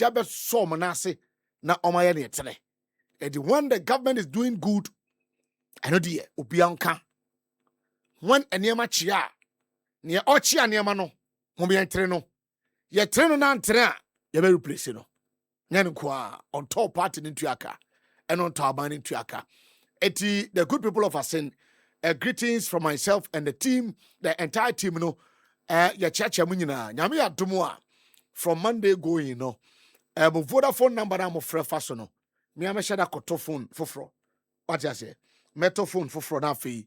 jabe so manase na omaye ne tene. And when the government is doing good, I know the ubianka. When a near chia, near ochia near mano, mobian treno, ye treno nan trena, ye very place, you know. Nyankwa on top party in Tuaka, and on Taban in Tuaka. Eti, the good people of Asen, greetings from myself and the team, the entire team, you know, ya chacha munina, nyami atumwa, from Monday going, you know, Vodafone number I'm of Frefasono. Me am shada koto phone foforo. What you say? Meto phone foforo na fi.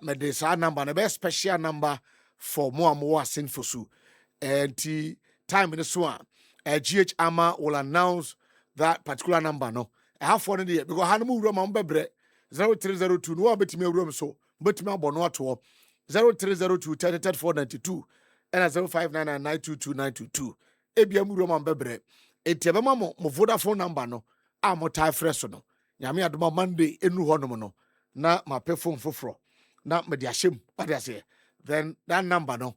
Me de sa number na be special number for mo amoa sin fosu. And time in the swan. GH Ama will announce that particular number no. I have one idea because hanu room on bebre 0302 no bet me room so bet me abono ato 0302 33492 and 0599922922. Ebia mu room on bebre. Etiabema mo Vodafone number no. Mo tie fresh no nyame adoma Monday enu honom no na ma pe phone foforo na me de ahyem what I say then that number no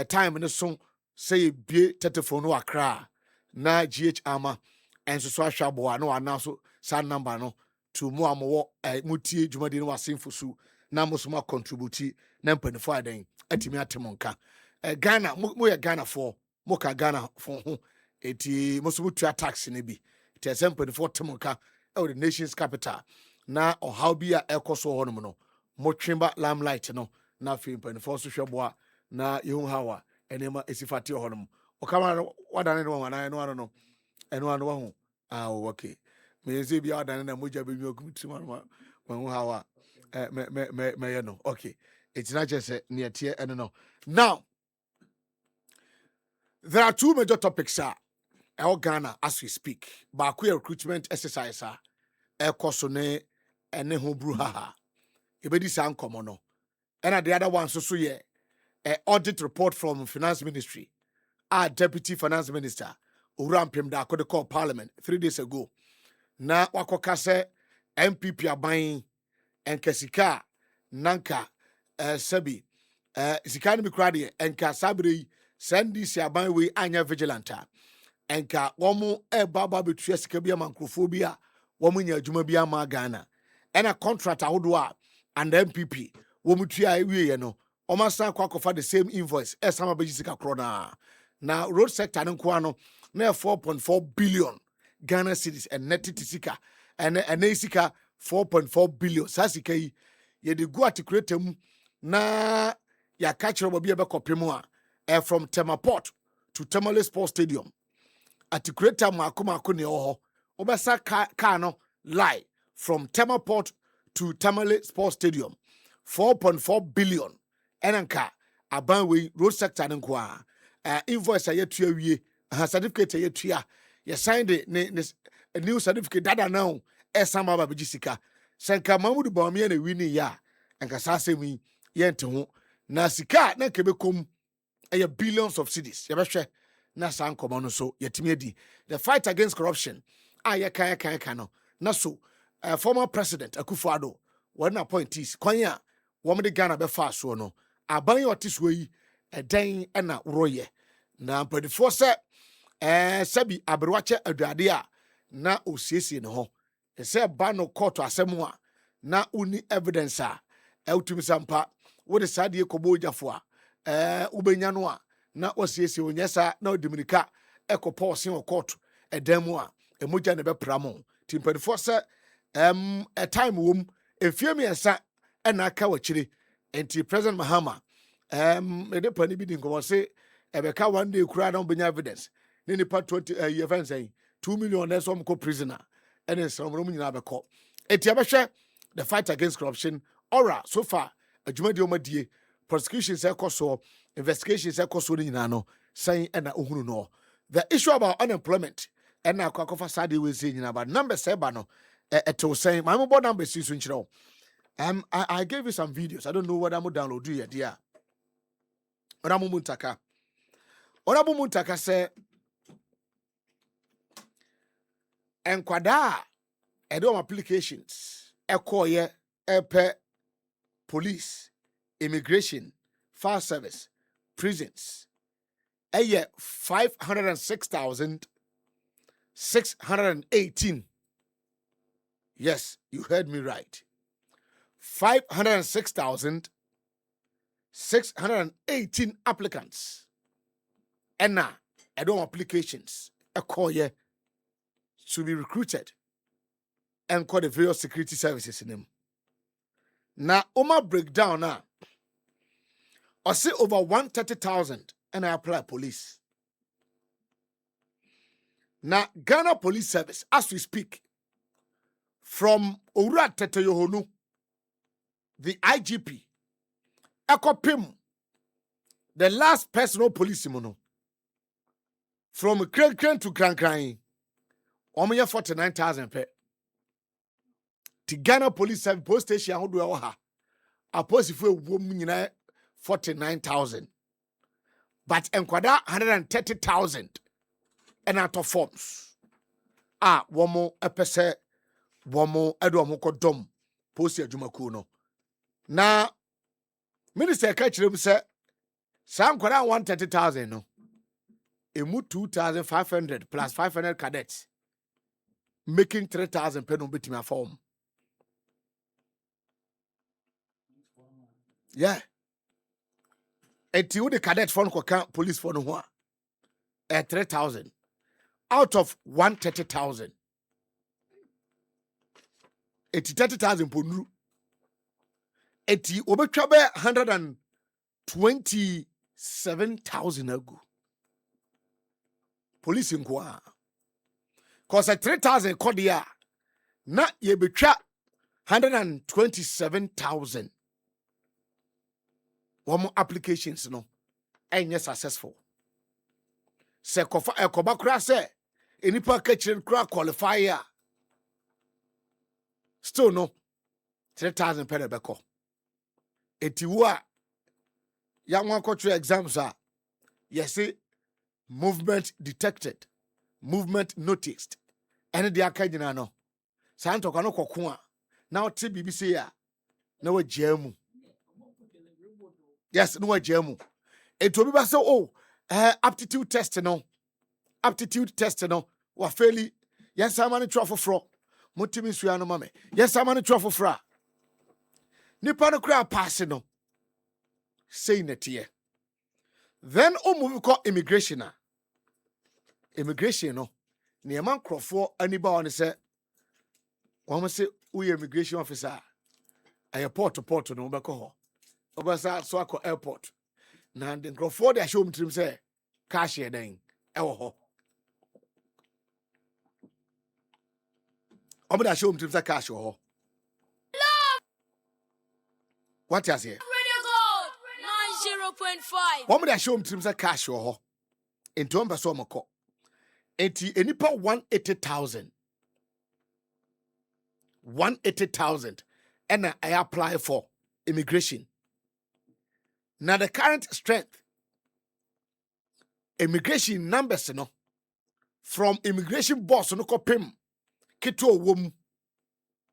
time no so say bie telephone no akra na GH ama enso so ahwabo na wana so sa number no to mo amwo mutie dwumade no wasenfo su na mo so ma contribute na mpanifo adan atimi atemonka Ghana mo ye Ghana for mo ka Ghana for ho eti mo so mutua tax ne bi te example for temonka the nation's capital na or how be a ekoso honom no mo twemba lamplight no na fi mpanifo so hweboa na yehu hawa enema esifati honom o kama wadane no wana no no eno ano ho okay me ze bia wadane na moja be nwa kumtima no hawa me no okay it's not just near tie eno no now there are two major topics Ghana as we speak. Baku recruitment exercise ekoso ne ene ho bruhaha. Ebedi san komo no. And the other one so ye audit report from Finance Ministry. Our Deputy Finance Minister Urampem da ko call Parliament 3 days ago. Na wakoka se MPP aban enkesika nanka sebi sika ni krade enka sabre send si aban we anya vigilanta. Enka womu baba betua sika bia mankrofobia womu nya adwuma bia ma Ghana ena contract ahodo and MPP womu tua ewie no omasa kwakofa the same invoice sama beji sika krona na road sector nko ano na 4.4 billion Ghana cedis and net sika and sika 4.4 billion sasika yi ye de go articulate mu na ya catch robo bia be kopemu from Temaport to Tamale Sports Stadium articulator mako ne oho obesa car no lie from Temaport to Tamale Sports Stadium 4.4 billion enanka abanwe road sector nko invoice ayetua wie certificate ayetua ye signed a new certificate dada now esama ba bejisika senka mamudu bawme na wini ya enka sasemi yente ho na sika na kebekom billions of cedis ye behwe na san komo so yetimi adi the fight against corruption ye kan no na so former president Akufo-Addo one appointees kwanya wo de Ghana be fa so no aban yotiso yi eden na roye na mpadifo se sabi aberwache aduade na osiesie ne ho se ba no court asemu na uni evidence utumi sampa wo de sade ekobo ojafo ubenya no na osiesie onyesa na odiminika ekopo sen court edemu emoja ne be pramo timpadifo se a time wom efie miensa na aka wachire enti President Mahama ede pani bi din ko se ebeka one day kura na obenya evidence ne nipa 20 year fence 2 million na some ko prisoner and some room nyina beko enti abehwe the fight against corruption ora so far adwumadi omadie prosecution say koso investigation say koso nyina no san na ohunu no the issue about unemployment and na kwakofa sade we say nyina ba number say ba no eto say my mobile number si so nchiro I gave you some videos. I don't know whether I'm download you dear. Honorable Muntaka say enkwada edom applications ekoye epe police, immigration, fire service, prisons. 506,000 618. Yes, you heard me right. 506,618 applicants. And now, I don't applications. A call here to be recruited and call the various security services in them. Now, Oma breakdown now. I say over 130,000 and I apply police. Now, Ghana Police Service, as we speak, from Owura Tete Yohonu, the IGP, Ekopim, the last personal police mono, from Kren to Kran, Omoya 49,000 pe. The Ghana Police Service post station how do I ha? A post if we woman 49,000, but enkwada 130,000 and out of forms. Womo epese womo edo mo kodom post adwumaku no. Na minister ka kire mu se sa enkwada 130,000 no. Emu 2,500 plus 500 cadets, making 3,000 per no betimi form. Yeah. Eti the cadet fund police for no one at 3,000 out of 130,000. Eti 30,000 ponu. Eti obetwabe 127,000 ago. Police in kwa. Cause at 3,000 kodia na ye betwa 127,000. One applications no ain't successful. Se kofa ekoba kura se enipa kachire kura qualifier. Still no 3,000 per beko. Eti wa ya wan kotre exams are yes movement detected, movement noticed. Any the akagina no. Santo kano kokua. Now ti BBC ya na we jemu. Yes, no jemu. It will be so aptitude test no. Aptitude test no. Wa fairly yes I'm on truffle fro. Mutimi suano mame. Yes I'm on truffle fra. Nipa no kra pass no. Saying it here. Then move call immigration na. Immigration no. Ni man crofo aniba on say one say we immigration officer. Airport to port no be ko. Obasa so akọ airport. Na the crofo dey show him say cash here den. Ewo ho. Omo show him say cash ho. What is here? Radio Gold 90.5. Omo show him say cash ho. Into omba moko. Enti enipa 180,000. 180,000 and I apply for immigration. Now the current strength immigration numbers no from immigration boss no ko pim kito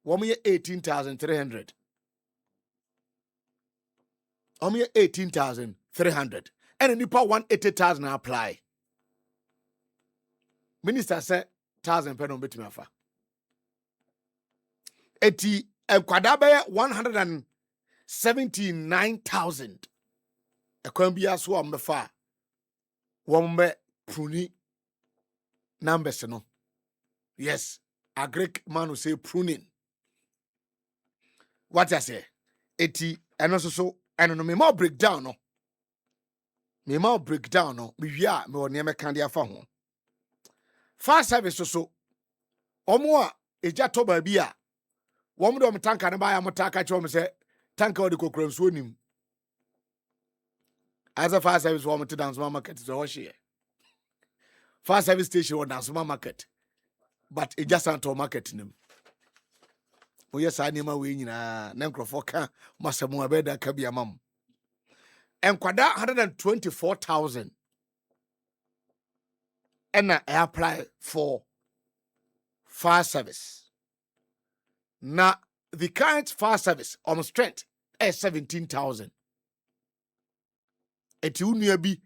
wom ye 18,300. 18,300 and nipa 180,000 apply. Minister said 1,000 per no betimi afa. Eti kwadabe 179,000. Ekwambia so ambefa. Wombe pruni numbers no. Yes, a Greek man will say pruning. What I say? Eti and also so and no me more breakdown no. Me more breakdown no. Me wia me won me kan dia fa ho. Fast service so. Omo a eja to ba bi a wom do tanka ne ba ya motaka che wom se tanka odi kokoro nso nim. As a fast service wom to dance market so ho hye. Fast service station or dance market. But it just anto market nim. O yes anima we nyina na nkrofo ka masemu abeda ka bia mam. Enkwada 124,000. And I apply for fire service. Now, the current fire service on strength is 17,000. It will be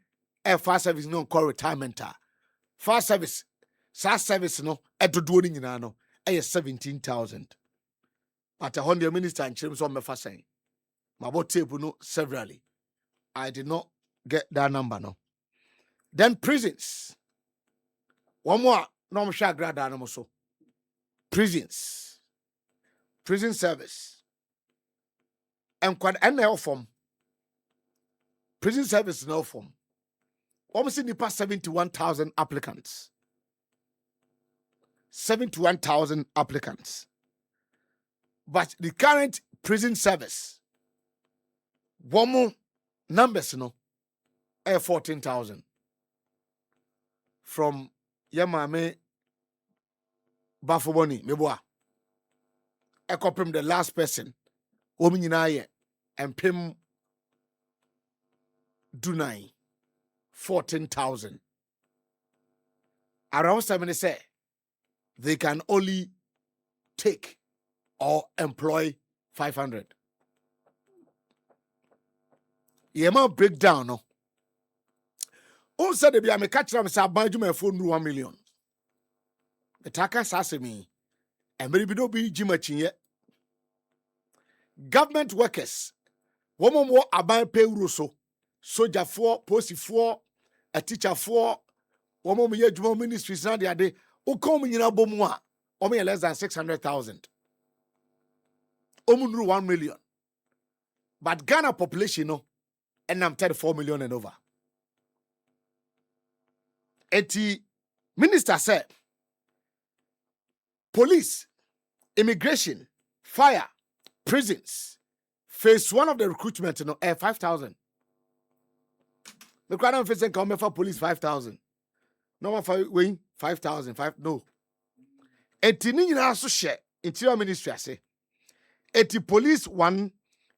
a fire service no call retirement. Fire service Sa service no edodo ni nyina no 17,000. But a Honda minister and Chims on my first saying. My bot table no severally. I did not get that number no. Then prisons. One more no shall grad animal so. Prisons. Prison service. And quite NL form. Prison service no form. Almost in the past 71,000 applicants. 71,000 applicants. But the current prison service, one more numbers, 14,000. From Yamame Bafoboni, Meboa. Ekopim the last person, Womininaye, and Pim Dunai, 14,000. Around 70 say they can only take or employ 500. Yema breakdown no. On said the be me catch am say abanjuma phone 1 million. The taka sasemi and maybe do be jimachinye. Government workers woman more aban pay so soldier for post for a teacher for woman me juma ministries na de ade o come nyina bomu a o me less than 600,000. Omunru 1 million. But Ghana population no, and I'm 34 million and over. Eti minister said, police, immigration, fire, prisons, phase 1 of the recruitment, 5,000. The crowd of facing come for police 5,000. No one for wing 5,000. No. Eti ni nyina so share interior ministry say. Eti police 1,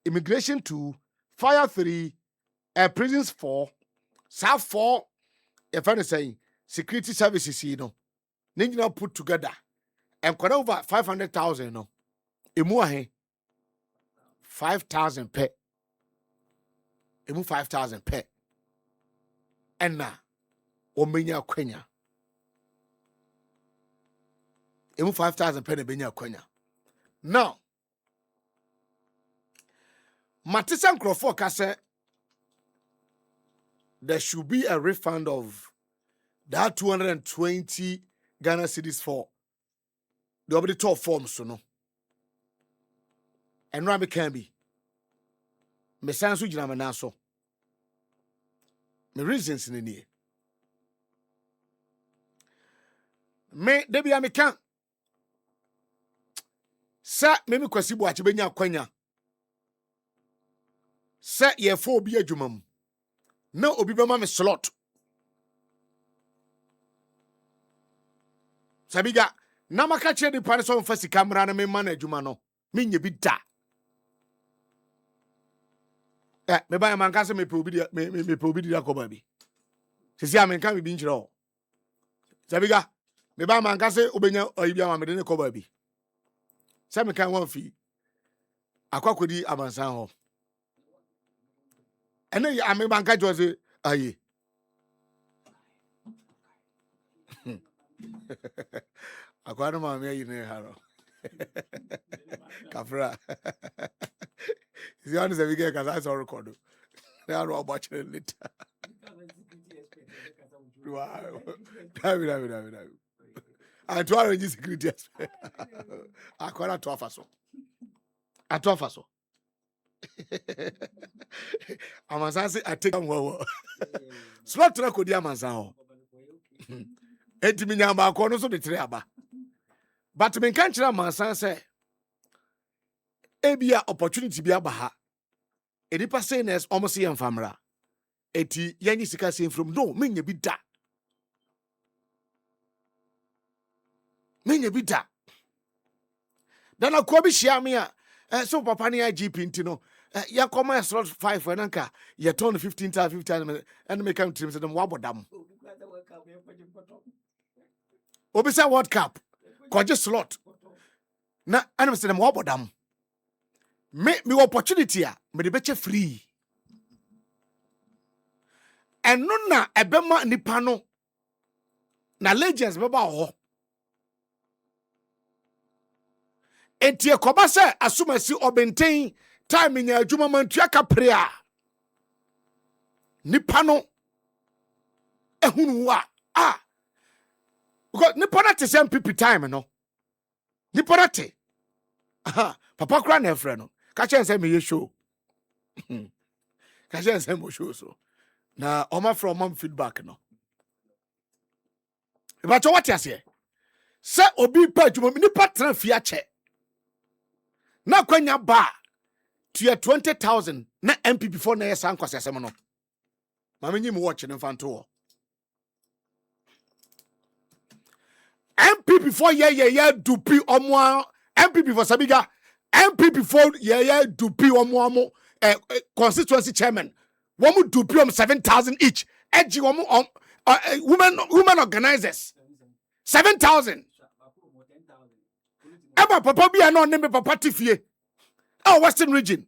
immigration 2, fire 3, prisons 4, SAF 4, if I'm saying security services, Ningina put together and got over 500,000, no. Imu 5,000 per. Imu 5,000 per. And na omenya kwenya. Imu 5,000 per benya kwenya. Now, Matisa Crawford Kase, there should be a refund of that 220 Ghana cedis for the top forms, so no. And Rabbi can be. Me sansu jina manaso. Me reasons in the me debi amikan. Sa me kwasi bo achibenya kwanya. Sa ye fo obi adwuma mu. Na obi bema me slot. Sabiga na maka kire di pane so mfa sika mra na me ma na adwuma no. Me nye bi da. Me ba man kase me pe obi me pe obi di akoba bi. Sisi amenka me bi nchire o. Sabiga me ba man kase obenya oyibi ama me de ne koba bi. Sa me kan wan fi akwakodi abansan ho. Ene ya ame banka jose aye. Akwano ma me yine haro. Kafra. Zion is a big cuz I saw record. They are all watching it. Wow. David. I to arrange security. Akwano to afaso. Atofaso. Amansanse I take am slot na kodi amansan ho. Enti minya ba ko no so de tire aba. But me kan kira amansan say ebia opportunity bi aba ha. Edipa say nes almost yem famra. Eti yanyi sika say from no menya bi da. Menya bi da. Dan akwa bi hia me a so papa ne IGP nti no ya come slot 5 for nanka ya turn 15,000 and make am trim say them wabodam obisa World Cup kwaje slot na anam say them wabodam me opportunity a me de beche free eno na ebema nipa no na legends beba ho entie koba se asumasi obenten time nya adwuma mantua kapre a nipa no ehunu a because nipa na te se MPP time no nipa na te papa kra na efre no ka chen se me ye show ka chen se mo show so na oma from feedback no but what you say se obi pa adwuma nipa tran fia che na kwanya ba to 20,000 na MP before na yesa nkwasesem no mama nyi mo watch ne fanto MP before ye dupi omo MP before sabiga MP before ye dupi omo constituency chairman womu dupi 7,000 each edgy womu women organizers 7,000 eba papa bia no ne me papa tifie western region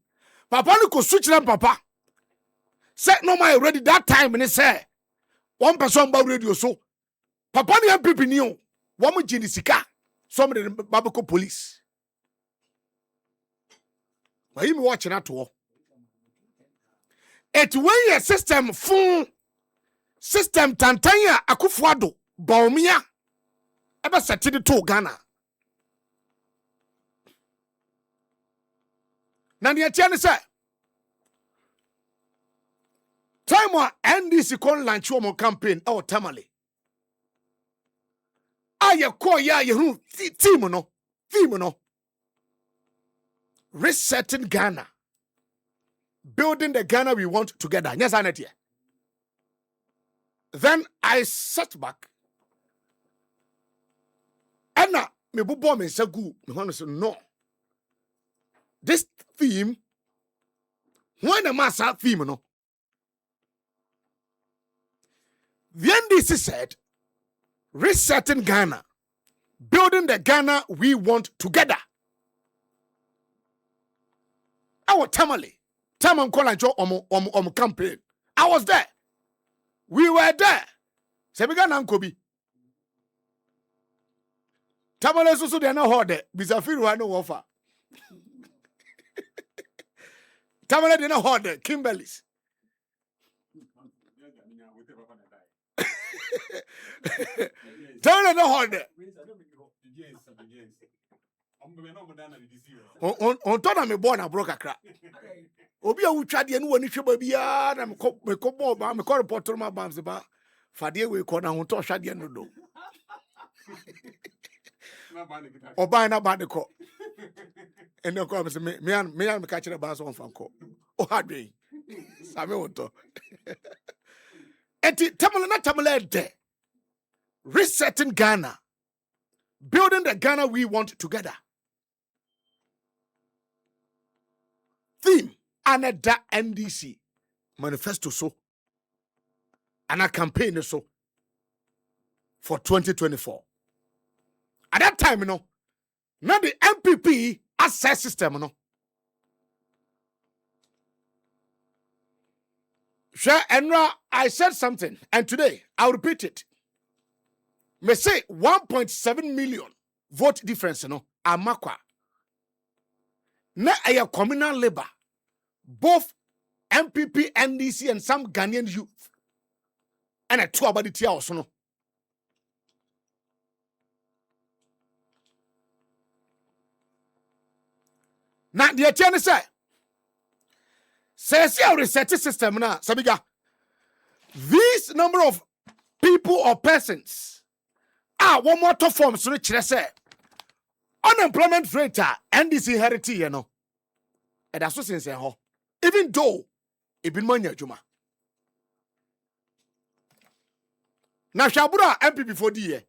papa no ko switch them papa say no my already that time and say one person ba radio so papa ni MPP ni o wo mo gini sika some the babako police why you watching that to it when your system full system tantanya akufuado baumia eba setidi to Ghana na ni atia ne say time wa NDC kon launch wo campaign e o tamale aye ko ya ye hu team no resetting Ghana, building the Ghana we want together. Yes, I here. Then I sat back and me bubo me say good me want to say no, this theme when the master theme no, the NDC said resetting Ghana, building the Ghana we want together. Our tamale campaign. I was there. We were there. Sebiga Nankobi. Tamale susu de na hode. Bisafiru wa no offer. Tamale de na hode. Kimberly's. Tamale no hode. On tona me born a broker crack. Obi a wuchade anu wani hwe ba bia na me ko ba me ko report to my bams ba fade we ko na ho to hwade no do oba na ba de ko ene ko me me ka kire ba so on fan ko o hadwe same wonto eti tamale de resetting Ghana, building the Ghana we want together. Theme another NDC manifesto so and a campaign so for 2024. At that time, not the MPP access system, Sure, Enra, I said something, and today I'll repeat it. Me say 1.7 million vote difference, amakwa. Na a communal labor, both MPP, NDC, and some Ghanaian youth, and a 2 about the tia also no. Now the attorney says your research system na sabiga. This number of people or persons one more to form so rich say unemployment rate NDC heritage and that's what since even though it been money juma. Now Shabura MP before the year.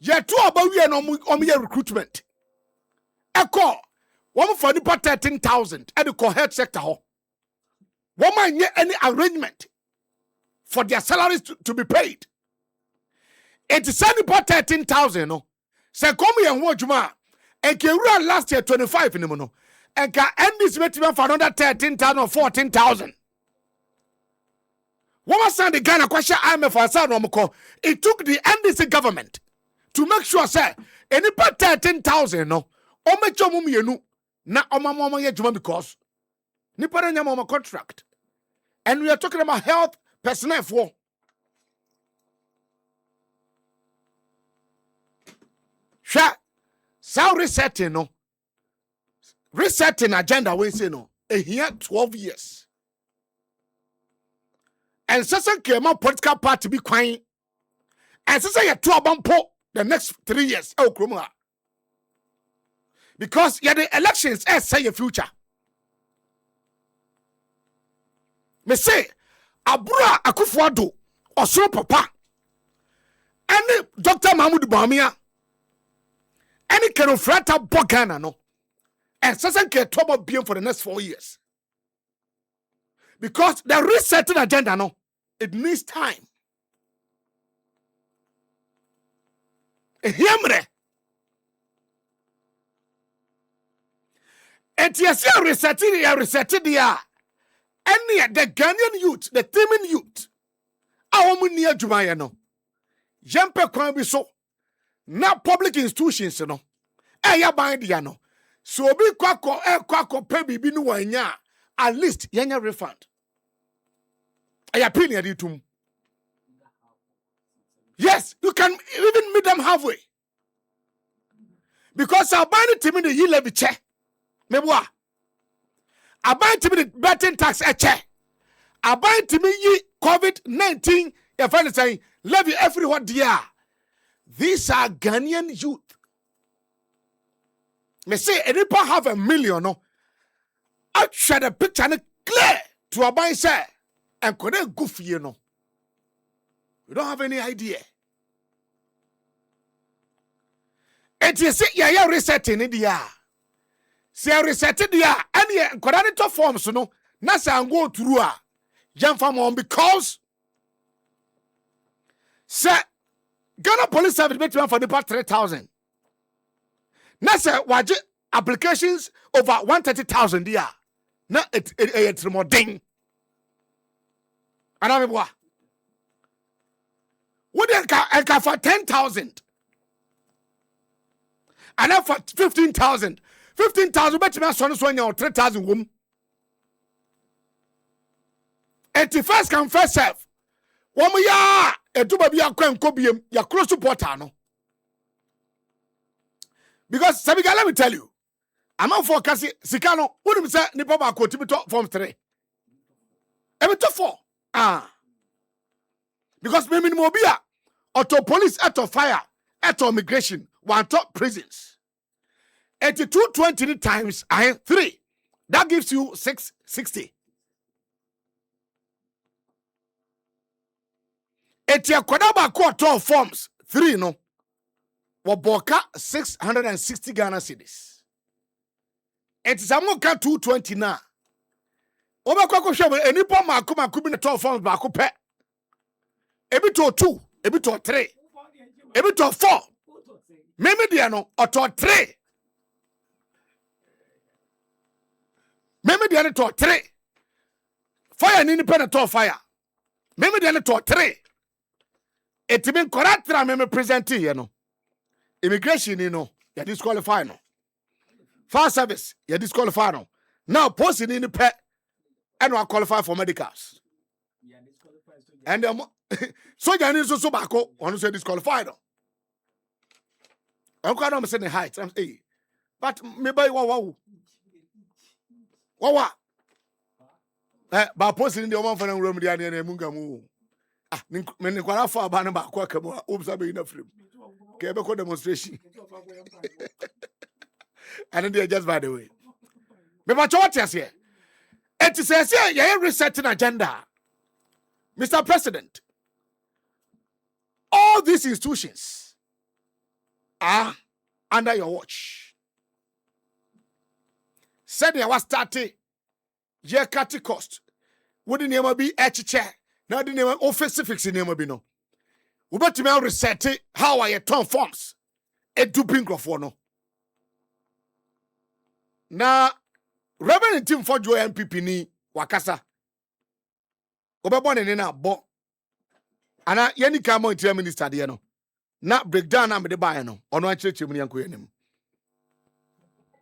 Yeah, 2 about we and recruitment. Echo one for the 13,000 at the health sector. One man get any arrangement for their salaries to be paid. It is only about 13,000. No, say come here and watch juma. And can run last year 25 in the mono. And can end this meeting for another 13,000 or 14,000. What was the Ghana question IMF and San Romco? It took the NDC government to make sure, say, any part 13,000, no, Omechomum na Omama Yajuma because Niparanya Mama contract. And we are talking about health personnel for. Sure, so resetting, no. Resetting agenda, we say, no. Here 12 years. And Sasa came out political party be crying. And Sasa you 2 po the next 3 years. Oh, Kruma. Because yeah, the elections say your future. Me say, Abura Akufuado, Osoro Papa, any Dr. Mahmoud Bamia, any Kenofrata Bogana, no, and Sasa can trouble being for the next 4 years. Because the resetting agenda, no, it needs time. Hiamre. And yes, you resetting the any the Ghanaian youth, the teaming youth. Our money Jumaya no. Jumper can be so. Not public institutions, no. Ya bind ya no. So be kwako pay be no nya. At least yanya refund. I appeal ya ditum. Yes, you can even meet them halfway. Because I bind it to me the ye levy che. Meboa. I bind to me the betting tax a che. I bind to me ye COVID-19 if I say levy everywhere dear. These are Ghanaian youth. Me say any part have a million no. I share the picture and clear to a buy say and couldn't goofy you know. You don't have any idea. And you see, yeah, resetting in the year. See, resetting the year, and yeah, coordinator forms, no, Nasa and go through a young farmer because, sir, Ghana Police Service bet for the part 3,000. Nasa, wajit applications over 130,000 year. Na it's more ding. And I'm what? What I for 10,000? And then for 15,000. 15,000 bet me son so nya 3,000 wom. 81st come first serve. Wom ya eduba bi akwa nkobiem ya cross supporter no. Because Sabiga, let me tell you, I'm out for Kasi Sikano, wouldn't say Nipa Bako to be top form 3. Every top 4. Because maybe Mobia, auto police, auto fire, auto immigration, one top prisons. 8220 times 3. That gives you 660. Etia Kodaba Koto forms 3 no. Waboka 660 Ghana cedis. It's Amoka 220 na. Obakwa show any po makuma kubi na 12 forms ba ko pe. Ebito 2, ebito 3. Ebito 4. Meme dia no oto 3. Meme dia no to 3. Fire ni pe na to fire. Meme dia no to 3. Etimi correct meme present here no. Immigration, you know, you disqualify no. Fire service, you disqualify no. Now, posting in the pet, and I qualify for medicals. And so you need so back on say disqualified. I'm quite almost saying height. I'm saying, but maybe wow. But posting in the one for the room, the idea Mungamu. Ah, men quite far by the back, oops, I'll be in the film. Quebec demonstration. And then just by the way. But what you say? It says here, you're resetting agenda. Mr. President, all these institutions are under your watch. Said you was starting, year cut cost. Wouldn't ever be at chair. Now the name of offensive fix in name be no. We better me reset it. How are your turn forms? It do bring for no. Now, Reverend Tim for Joy MPP ni wakasa. Obebone ne na bo. Ana yani ka mo interior minister de no. Na breakdown na me de buy no. Ono a chirechire mu yanko yanim.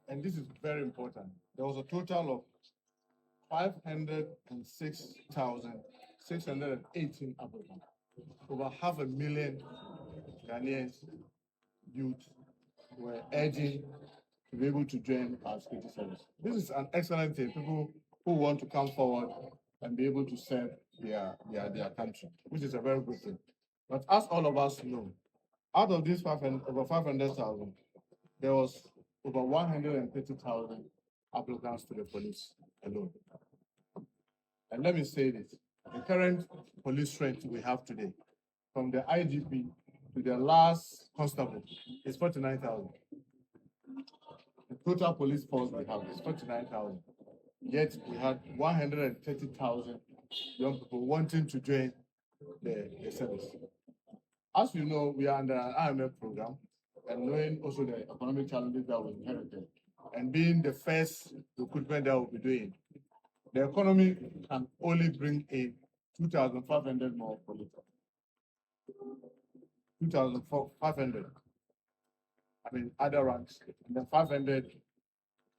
And this is very important. There was a total of 506,618 applicants. Over 500,000 Ghanaians youth were urging to be able to join our security service. This is an excellent thing. People who want to come forward and be able to serve their country, which is a very good thing. But as all of us know, out of these over 500,000, there was over 130,000 applicants to the police alone. And let me say this, the current police strength we have today, from the IGP to the last constable, is 49,000. The total police force we have is 49,000. Yet we had 130,000 young people wanting to join the service. As you know, we are under an IMF program, and knowing also the economic challenges that we inherited, and being the first recruitment that we'll be doing, the economy can only bring in 2,500 more police. 2,500. I mean, other ranks, and then 500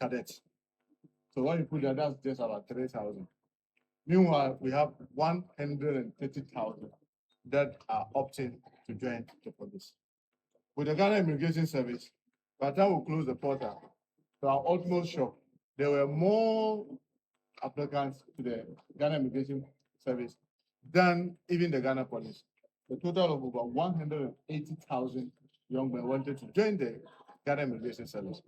cadets. So when you put that, that's just about 3,000. Meanwhile, we have 130,000 that are opting to join the police. With the Ghana Immigration Service, by the time we close the portal, to our utmost shock, there were more applicants to the Ghana Immigration Service than even the Ghana Police. A total of over 180,000 young men wanted to join the Ghana Immigration Service.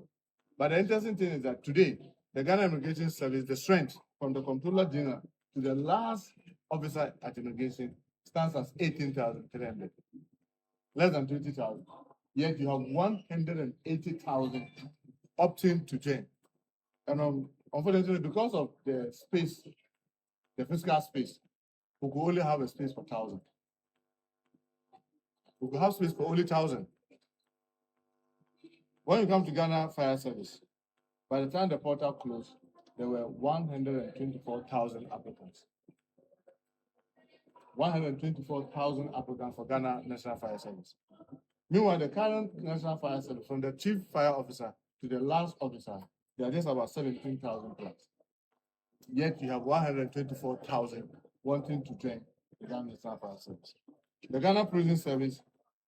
But the interesting thing is that today, the Ghana Immigration Service, the strength from the Comptroller General to the last officer at immigration stands as 18,300, less than 20,000. Yet you have 180,000 opting to join. And unfortunately, because of the space, the physical space, we could only have a space for 1,000. We could have space for only 1,000. When you come to Ghana Fire Service, by the time the portal closed, there were 124,000 applicants. 124,000 applicants for Ghana National Fire Service. Meanwhile, the current National Fire Service, from the chief fire officer to the last officer, they are just about 17,000 plus. Yet you have 124,000 wanting to join the Ghana National Fire Service. The Ghana Prison Service,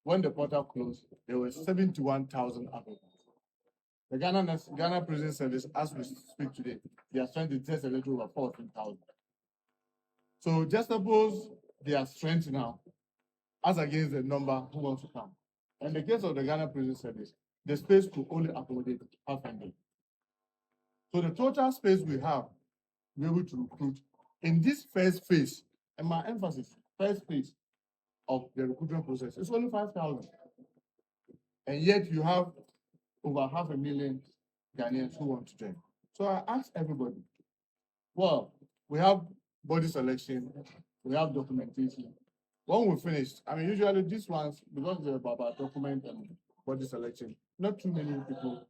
when the portal closed, there were 71,000 applicants. The Ghana Prison Service, as we speak today, they are trying to test a little over 14,000. So just suppose their strength now, as against the number who wants to come. In the case of the Ghana Prison Service, the space could only accommodate 500. So the total space we have to be able to recruit in this first phase, and my emphasis, first phase of the recruitment process, is only 5,000. And yet you have over 500,000 Ghanaians who want to join. So I ask everybody, well, we have body selection, we have documentation. When we finished, I mean, usually these ones, because they're about document and body selection, not too many people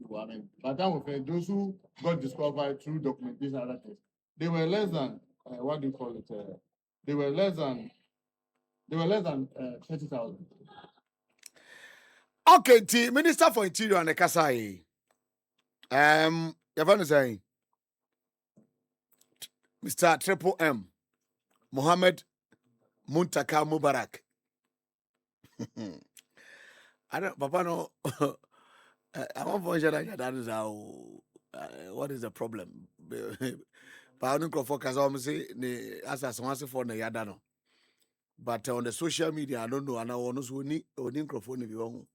do. I mean, by the time we finished, those who got disqualified through documentation and other things, they were less than, what do you call it? They were less than 30,000. Okay, the Minister for Interior and Kasai. You're saying Mr. Triple M, Mohammed Muntaka Mubarak. I don't, Papa, no. I want to say that is how. What is the problem? But I don't focus on say as someone say for the yadano. But on the social media, I don't know. And I want to need microphone if you want.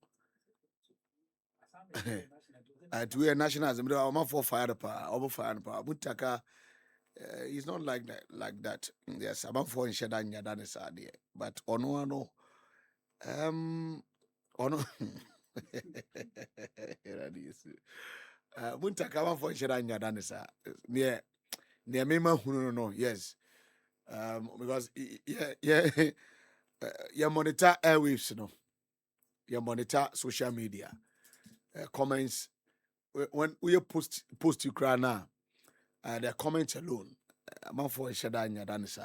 To a nationalism, I'm for fire power, over fire power. Muntaka. It's not like that. Like that. Yes, I'm for Shadan Yadan is idea. But ono. Muntaka I'm for Shadan Yadan is near Mema no. Yes. Because you monitor airwaves, you know. You monitor social media, comments. When we post you cry now, the comments alone. I'm for Shadan Yadan is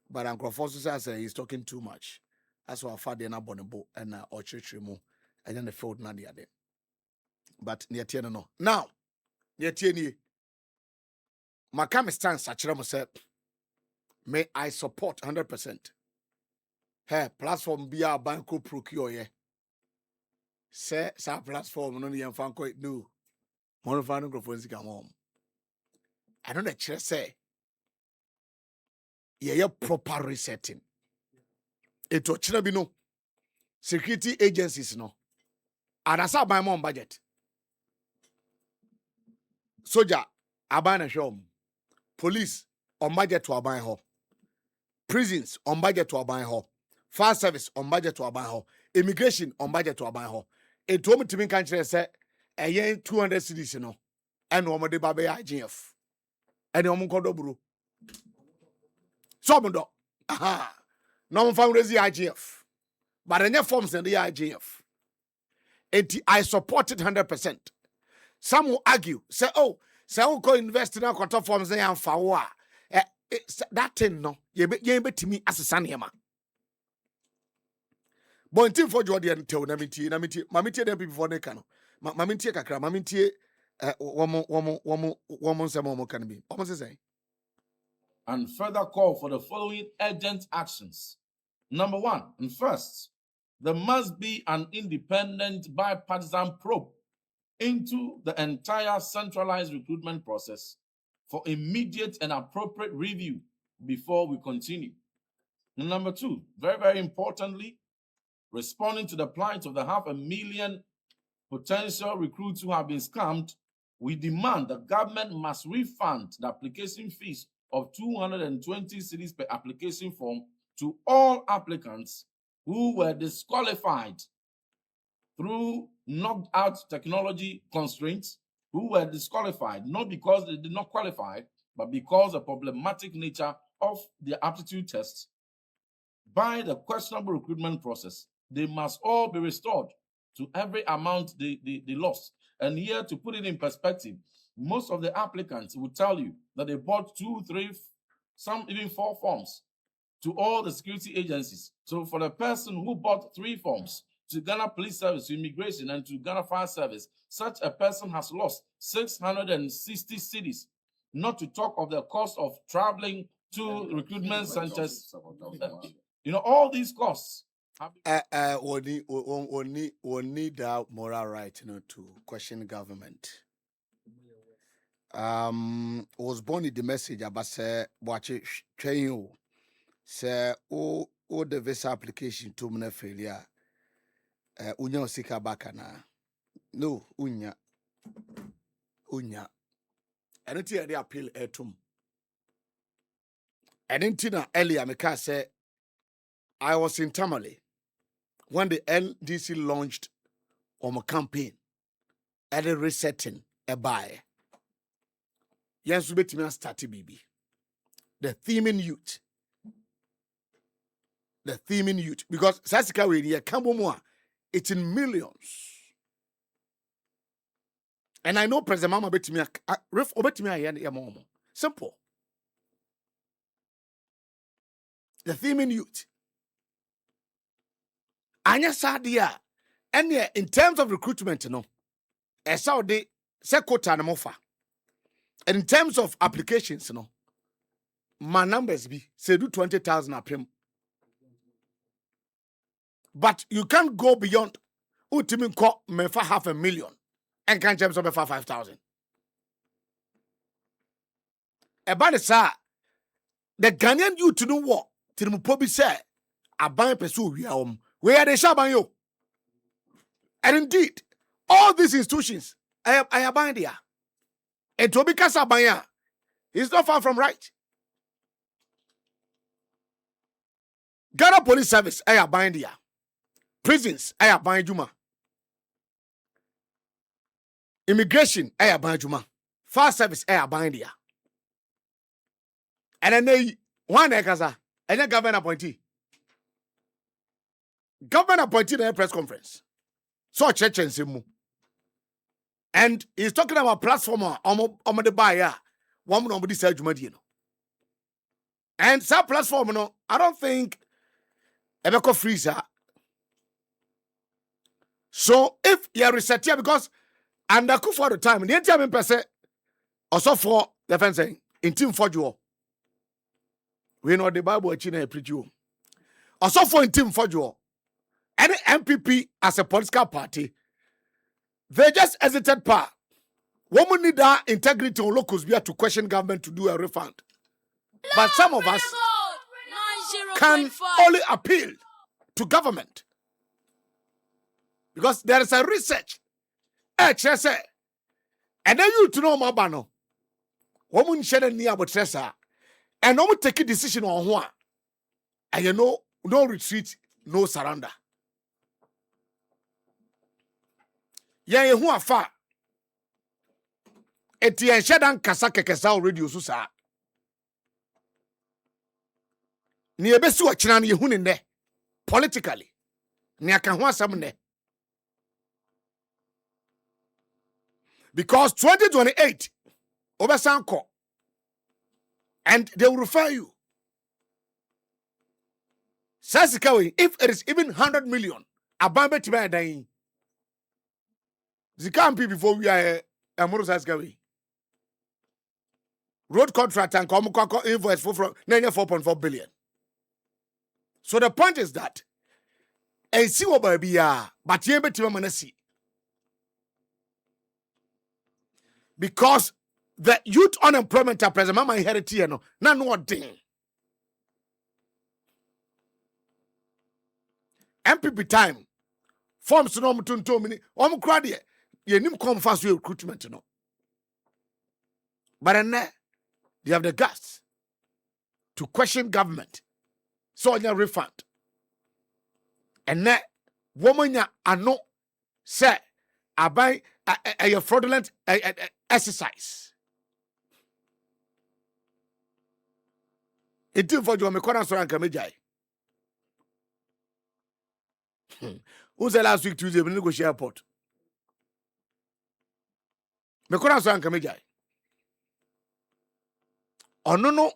But Uncle Foster says he's talking too much. That's why I found the boat and or church remove and then the field not the other. But near Tiana no. Now, near Tiani, my camera stands such a may I support 100%. Hey, platform be our banco procure ye. Say, sa platform no the fanco no. One of our microphones come home. I don't actually say, yeah, proper resetting. It will be no security agencies no. And I saw my mom budget. Soldier, abana shom. Police on budget to aban ho. Prisons on budget to aban ho. Fire service on budget to aban ho. Immigration on budget to aban ho. It told me to me country say a year 200 cities no. And one de babe IGF. And one kodo bro. So mundo. Aha. No one found the IGF. But any forms in the IGF. I support it 100%. Some will argue, say, oh, say, oh, go invest in our quarter forms and fawa. That thing, no, you be to me as a sanyama. But until for Jordan, tell Namiti, Mamiti, them before they can. Mamiti, Kakra, Mamiti, woman, some more can be. Almost say. And further call for the following urgent actions. Number one, and first, there must be an independent bipartisan probe into the entire centralized recruitment process for immediate and appropriate review before we continue. And number two, very, very importantly, responding to the plight of the 500,000 potential recruits who have been scammed, we demand the government must refund the application fees of 220 cedis per application form to all applicants who were disqualified through knocked out technology constraints, who were disqualified not because they did not qualify, but because of the problematic nature of the aptitude tests by the questionable recruitment process. They must all be restored to every amount they lost. And here, to put it in perspective, most of the applicants will tell you that they bought 2, 3, some even 4 forms to all the security agencies. So for the person who bought 3 forms to Ghana Police Service, to Immigration, and to Ghana Fire Service, such a person has lost 660 cedis, not to talk of the cost of traveling to recruitment centers. All these costs. We need that moral right, to question government. Was born in the message about say watch it train you. Say the visa application to me failure. Unya sika bakana. No, unya. And it's the appeal etum. And in earlier, I say I was in Tamale when the LDC launched on a campaign at a resetting a buy. Yes, we bet me start BB. The theming youth. Because Sasika we here Kambomoa, it's in millions. And I know President Mama bet me ref bet me simple. The theming youth. Anya sadia. And yeah, in terms of recruitment, as how they say quota mofa. And in terms of applications, my numbers be say do 20,000 a pim. But you can't go beyond ultimate call me for 500,000 and can't jump up for 5,000. About the sir, the Ghanaian youth to know what to the Pobi say, I buy pursue where they shall buy you. And indeed, all these institutions, I bind there. And to be Casabaya is not far from right. Ghana Police Service, I bind there. Prisons, I bind Juma. Immigration, I bind Juma. Fire Service, I bind there. And then one Ekaza, and then government appointee. Government appointee in a press conference. So church and Simu. And he's talking about platform on the buyer. One nobody said you. And some platform, no, I don't think Ebeko freezer. So if you reset here, because under for the time, the entire person also for the fencing in team for you. We know the Bible China preach you. Also for in team for you. Any MPP as a political party, they just hesitate part. Women need that integrity on locals to question government to do a refund. But some of us can only appeal to government. Because there is a research. And then you to know more about woman share near about Tressa. And no take a decision on one. And you know, no retreat, no surrender. Yeah, who are far. Etienne Shadan Kasaka Kesa radio Susa. Near Besu Chinan Yehuninde politically. Near Kahwa Samne. Because 2028 Obasanko, and they will refer you. Sasikawi, if it is even 100 million, Abambe Tiba dying. Zikampi before we are Amuru Saskawi. Road contract and Komukako invoice for 4.4 billion. So the point is that, and see what baby but Yembe Timanasi. Because the youth unemployment at present, Mama inherited no, none what thing. MPP time forms no to many. Crowd ye nim come fast with recruitment, no. But then they have the guts to question government. So on your refund. And then woman ya ano say I buy a fraudulent exercise. It did for you me corner so anka mejai. Who's the last week Tuesday we negotiate airport? Me corner so anka mejai. Ono no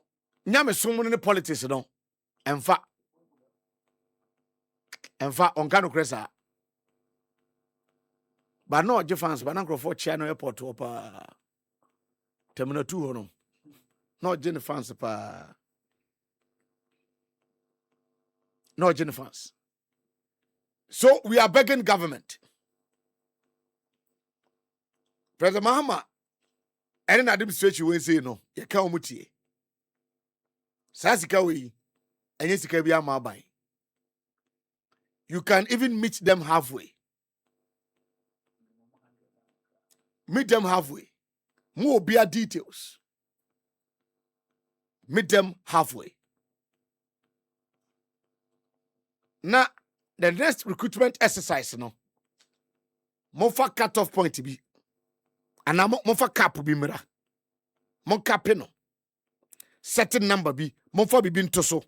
nyame sumu ne politics no. Emfa onka no kresa. But no defense, but uncle for China airport up Terminal 2 no. No Jenny fans pa. No Jenny fans. So we are begging government. President Mahama, any administration will say no. You can't mutie. Sasika we and yesika be amabai. You can even meet them halfway. Meet them halfway. More beer details. Meet them halfway. Now, the next recruitment exercise, no. Mofa cut-off point to be. And now mofa cap be mira. Mon capino. Certain number be. Mofa be bin toso.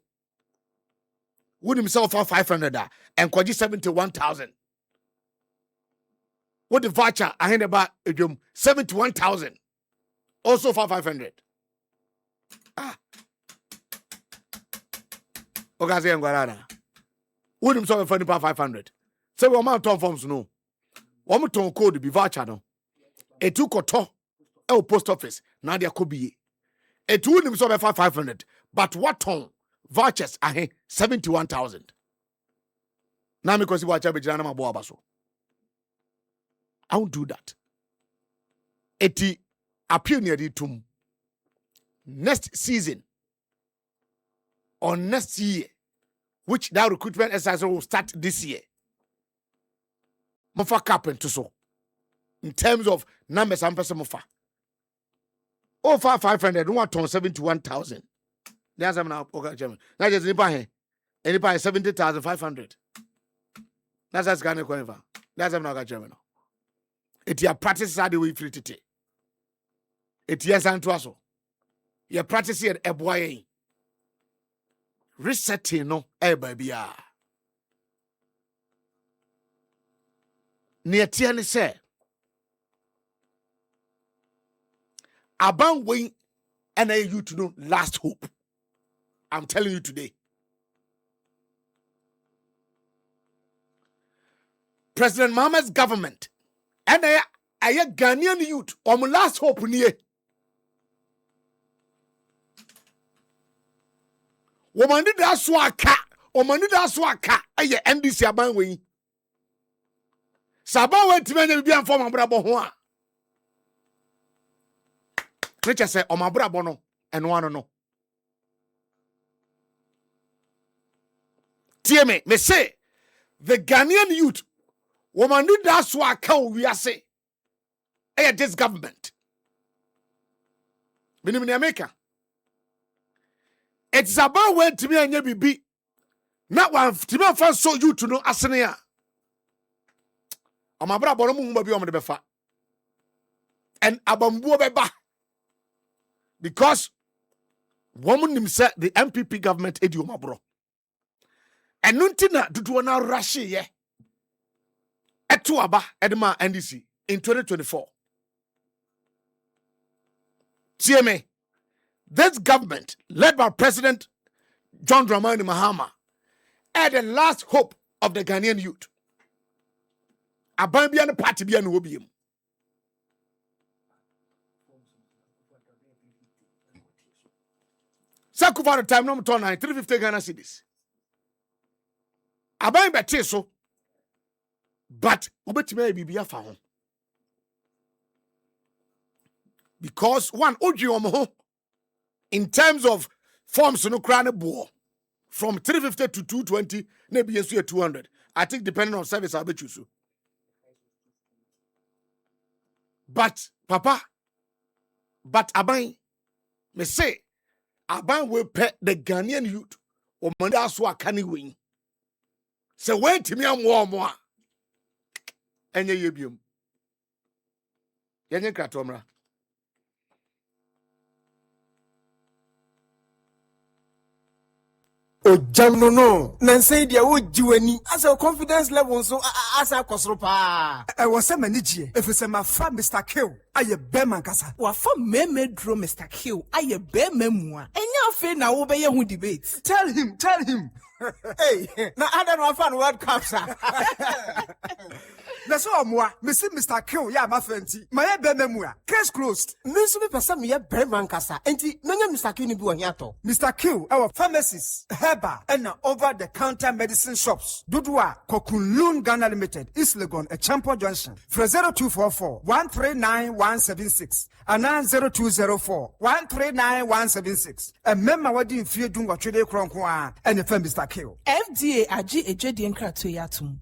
Would himself for 500 and kwaji 71,000. What the voucher I heard about 71,000. Also for 500. Okazi ngwarana. Would himself for 500. Say we amount of forms no. One ton code be voucher no. A two koto e post office na dia kobiye. A two himself for 500. But what ton vouchers are 71,000. Now me kosi voucher be jana mabo abaso. I won't do that. Eti appeal near the tomb. Next season or next year, which that recruitment exercise will start this year. Mofa cap to so. In terms of numbers and person mofa. Over 500, 171,000. There's some now. Okay, German. That is anybody 70,500. That's as Ghana coin. That's some now German. It your practice are the way free to take. It yes and twaso. Your practice here a boy. Resetting no baby. Near Tiani say Aban wing and you to know last hope. I'm telling you today. President Mahama's government and I Ghanaian youth on last hope near. Woman did that swaka, woman did that swaka, aye, NDC aban we. Saban went to many be informed about Bohua. Nature say, O my brabono, and one no. TMA, me say, the Ghanaian youth, woman did that swaka, we are say, aye, this government. Binimini America. It's about when to me and you be. Not one to me fan so you to know asenia. O my brother bono mumba bi o me befa. And abambu beba. Because woman nim say the MPP government edi o my bro. And nuntina dudu na rashi ye. Etu aba edema NDC in 2024. TMA. This government, led by President John Dramani Mahama, are the last hope of the Ghanaian youth. Abambian party be an obium. Sakuva the time number 350 Ghana cedis. Abam beteso, but ubetime bibia fa ho. Because one oji omo in terms of forms no crown board from 350 to 220, maybe yes 200. I think depending on service I'll bet you so. But Papa, but Aban, me say Aban will pet the Ghanaian youth or Mandaswa canny wing. So wait to me and more. And ye bium. Yenye kratomra. O jamno no nanse dia wo jiwani as a confidence level so as a kosropa e wo se manigye efese ma fa Mr. Kill aye beman kasa wa fa meme dro Mr. Kill aye bema mu a enya afi na wo be ye hu debate. Tell him hey na ada no fan World Cup sa na so omoa me see Mr. Kill ya ma fanti ma ye bema mu a case closed me so be person me ye beman kasa enti menya Mr. Kill ni bi wo hiato Mr. Kill our pharmacies Heba and over the counter medicine shops. Dudua Kokunlun Ghana Limited, East Legon, a Champo Junction. For 0244 139 176 and 0204 139 176. A member what in fear doing what today Cronkwa and the firm Mr. Kill. FDA aji ejedi enkra to yatum.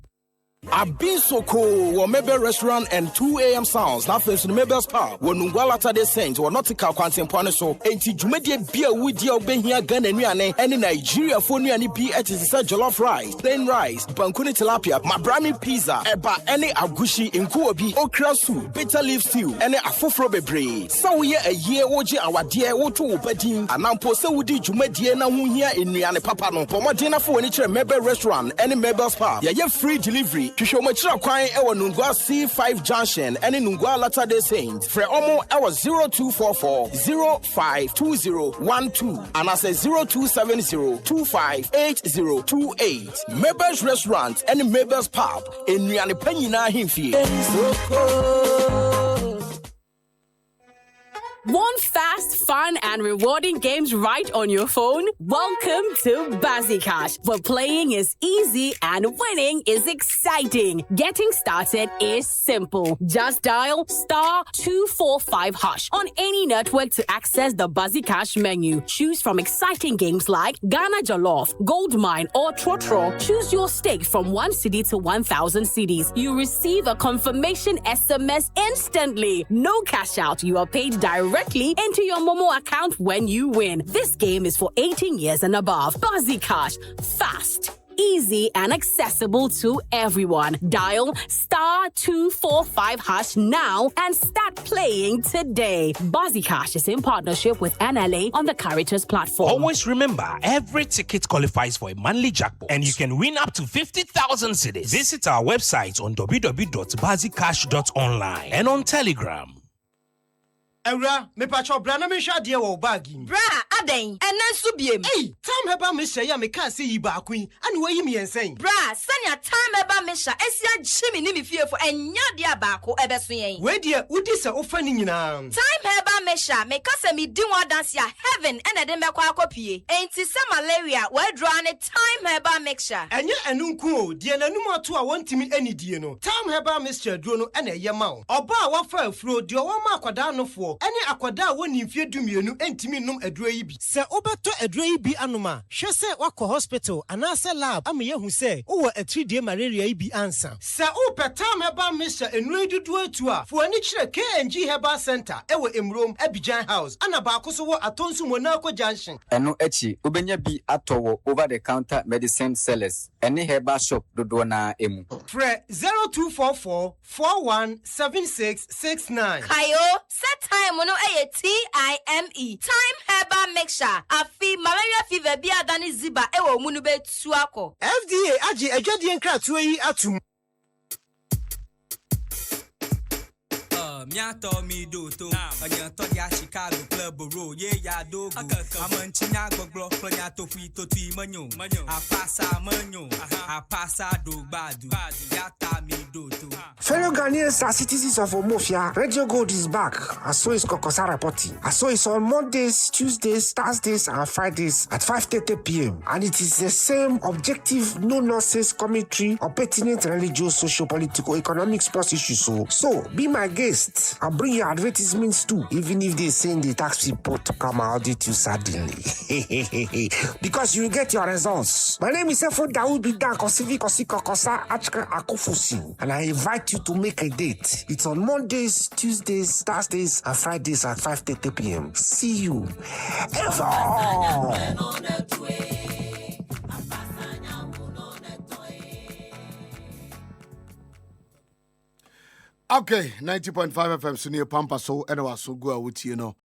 Abisoko, or Mebel Restaurant and 2 a.m. sounds. Now, first in Mebel's Park, when Nungwala Tade Saint, or Nautical Quantum Ponaso, and Tijumedi beer with your Benhia Ghana and in Nigeria for any beer at his jollof rice, plain rice, Bankuni tilapia, Mabrami pizza, Eba, any Agushi in Kuobi, okra soup, bitter leaf stew, and a fufrobe braid. So we a year oji our dear Oto Bedin, and now post Woody Jumediana here in Niane Papano, Pomadina for any Mebel Restaurant, any Mebel's Park, yeah, free delivery. To show much requiring our Nungwa C5 Junction and in Nungwa Latter Day Saint. For Omo our 0244 052012 and I say 0270 258028. Mebel's Restaurant and Mebel's Pub in Niane Penina Himfi. Want fast, fun, and rewarding games right on your phone? Welcome to BaziCash, where playing is easy and winning is exciting. Getting started is simple. Just dial *245# on any network to access the BaziCash menu. Choose from exciting games like Ghana Jollof, Goldmine, or Trotro. Choose your stake from 1 cedi to 1,000 cedis. You receive a confirmation SMS instantly. No cash out. You are paid directly into your Momo account when you win. This game is for 18 years and above. BaziCash. Fast, easy, and accessible to everyone. Dial *245# now and start playing today. BaziCash is in partnership with NLA on the Caritas platform. Always remember, every ticket qualifies for a monthly jackpot, and you can win up to 50,000 cedis. Visit our website on www.bazicash.online and on Telegram. Ewra, me pacho bra na me hwa de wo bag yi. Bra, aden, enen so biem. Hey, time heba me hye ya me kan say yi ba kun, ane wayi me ensen. Bra, sanya time heba me hya, esia gyemi ni me fiefo enya de abaako ebeso yen. We de udi se ofa ni nyina. Time heba me hya, me ka se me di one dance ya heaven ene de mekwa akopie. Enti se malaria, we draw ne time heba mixture. Enye enunku o, de nanum ato a wontimi anidie no. Time heba mixture duro no ene ye ma wo. Oba a wafa afuro de wo ma akwada nofo. Ene akwada a woni mfie dumienu entimi num aduro yi bi. Se obeto aduro yi bi anoma, hwe se wakọ hospital anase lab am ye hu se wo atridie malaria yi bi ansa. Se o petam heba mixture enuro dudu atu a, fo ani kire KNG Herbal Center ewo Emrom Abidjan House. Ana ba akoso wo atonsu Monaco Junction. Eno echi ubenya bi atowo over the counter medicine sellers. Any herbal shop dodo na emu. Fre 0244 417669. Kayo, set time no TIME. Time heba mixture. Afi malaria fever bi adani ziba ewo munu be tuako. FDA aji ejwadi nkratoa yi atum. Miato mi do to anyanto ya Chicago club ro ye ya do amanchinya gbogbo pronya to fi to ti manyo apasa manyo apasa do badu ya ta mi do to. Fellow Ghanaians are citizens of Omofia. Radio Gold is back. And so is Kokosa reporting. And so it's on Mondays, Tuesdays, Thursdays, and Fridays at 5:30 p.m. And it is the same objective, no nonsense commentary on pertinent religious, social, political, economic, sports issues. So be my guest and bring your advertisements too, even if they send the tax report to come audit you suddenly. Because you get your results. My name is Efo Daoud Bidan Kosivi Kosiko Kosa Achka Akofusi, and I invite you to make a date. It's on Mondays, Tuesdays, Thursdays, and Fridays at 5:30 p.m. See you. Ever. Okay, 90.5 FM, Senior PAMPASO, and I was so good with you know.